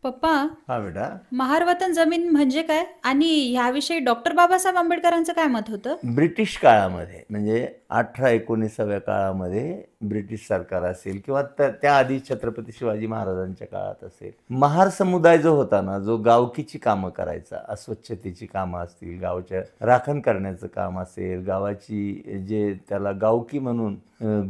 पप्पा, हा बेटा. महारवतन जमीन म्हणजे काय आणि ह्याविषयी डॉक्टर बाबासाहेब आंबेडकरांचं काय मत होतं? ब्रिटिश काळामध्ये म्हणजे 1819व्या काळामध्ये ब्रिटिश सरकार असेल किंवा त्याआधी छत्रपती शिवाजी महाराजांच्या काळात असेल, महार समुदाय जो होता ना, जो गावकीची कामं करायचा, अस्वच्छतेची कामं असतील, गावच्या राखण करण्याचं काम असेल, गावाची जे त्याला गावकी म्हणून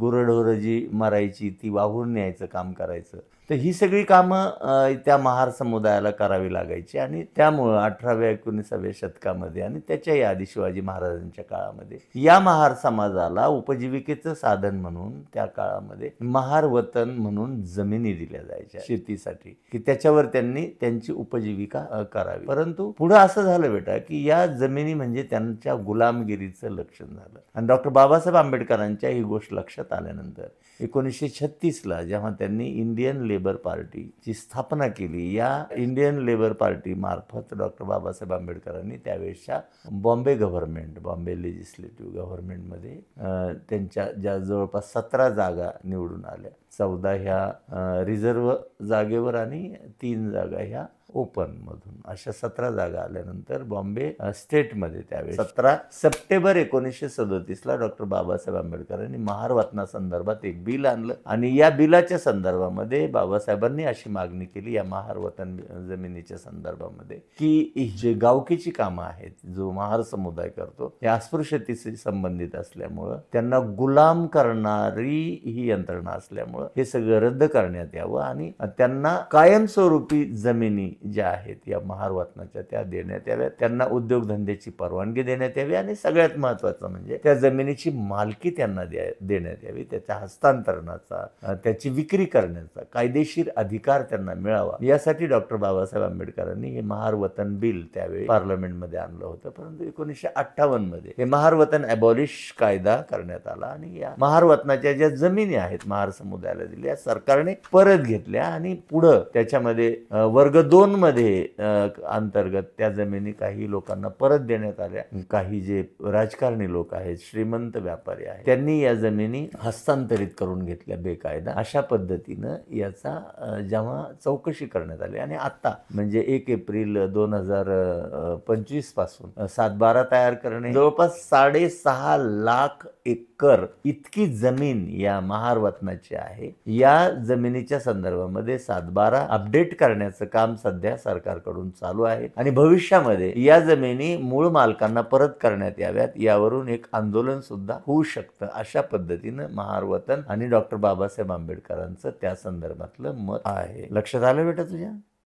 गुरंढोरं जी मरायची ती वाहून न्यायचं काम करायचं. तर ही सगळी कामं त्या महार समुदायाला करावी लागायची आणि त्यामुळं 18व्या-19व्या शतकामध्ये आणि त्याच्याही आधी शिवाजी महाराजांच्या काळामध्ये या महार समाजाला उपजीविकेचं साधन म्हणून त्या काळामध्ये महार वतन म्हणून जमिनी दिल्या जायच्या शेतीसाठी, की त्याच्यावर त्यांनी त्यांची उपजीविका करावी. परंतु पुढं असं झालं बेटा, की या जमिनी म्हणजे त्यांच्या गुलामगिरीचं लक्षण झालं आणि डॉक्टर बाबासाहेब आंबेडकरांच्या ही गोष्ट लक्षात आल्यानंतर 1936ला जेव्हा त्यांनी इंडियन लेबर पार्टीची स्थापना केली, या इंडियन लेबर पार्टी मार्फत डॉक्टर बाबासाहेब आंबेडकरांनी त्यावेळेसच्या बॉम्बे गव्हर्नमेंट, बॉम्बे लेजिस्लेटिव्ह गव्हर्नमेंटमध्ये त्यांच्या ज्या जवळपास 17 जागा निवडून आल्या, 14 ह्या रिझर्व जागेवर आणि 3 जागा ह्या ओपनमधून, अशा 17 जागा आल्यानंतर बॉम्बे स्टेटमध्ये त्यावेळेस 17 सप्टेंबर 1937ला डॉक्टर बाबासाहेब आंबेडकरांनी महार वतनासंदर्भात एक बिल आणलं आणि या बिलाच्या संदर्भामध्ये बाबासाहेबांनी अशी मागणी केली या महार वतन जमिनीच्या संदर्भामध्ये, की जे गावकीची कामं आहेत, जो महार समुदाय करतो, या अस्पृश्यतेशी संबंधित असल्यामुळं, त्यांना गुलाम करणारी ही यंत्रणा असल्यामुळं हे सगळं रद्द करण्यात यावं आणि त्यांना कायमस्वरूपी जमिनी ज्या आहेत या महार वतनाच्या त्या देण्यात याव्यात, त्यांना उद्योगधंद्याची परवानगी देण्यात यावी आणि सगळ्यात महत्त्वाचं म्हणजे त्या जमिनीची मालकी त्यांना देण्यात यावी, त्याच्या हस्तांतरणाचा, त्याची विक्री करण्याचा कायदेशीर अधिकार त्यांना मिळावा, यासाठी डॉक्टर बाबासाहेब आंबेडकरांनी हे महार वतन बिल त्यावेळी पार्लमेंटमध्ये आणलं होतं. परंतु 1958 मध्ये हे महार वतन अबॉलिश कायदा करण्यात आला आणि या महार वतनाच्या ज्या जमिनी आहेत महार समुदायाला दिल्या, सरकारने परत घेतल्या आणि पुढं त्याच्यामध्ये वर्ग 2 मध्ये अंतर्गत त्या जमिनी काही लोकांना परत देण्यात आल्या. काही जे राजकारणी लोक आहेत, श्रीमंत व्यापारी आहेत, त्यांनी या जमिनी हस्तांतरित करून घेतल्या बेकायदा. अशा पद्धतीनं याचा जेव्हा चौकशी करण्यात आली आणि आता म्हणजे 1 एप्रिल 2025 पासून 7/12 तयार करणे, जवळपास 6.5 लाख एकर इतकी जमीन या महार वतनाची आहे. या जमिनीच्या संदर्भामध्ये 7/12 अपडेट करण्याचं काम सध्या सरकारकडून चालू आहे आणि भविष्यामध्ये या जमिनी मूळ मालकांना परत करण्यात याव्यात, यावरून एक आंदोलन सुद्धा होऊ शकतं. अशा पद्धतीनं महार वतन आणि डॉक्टर बाबासाहेब आंबेडकरांचं त्या संदर्भातलं मत आहे. लक्षात आलं बेटा तुझ्या?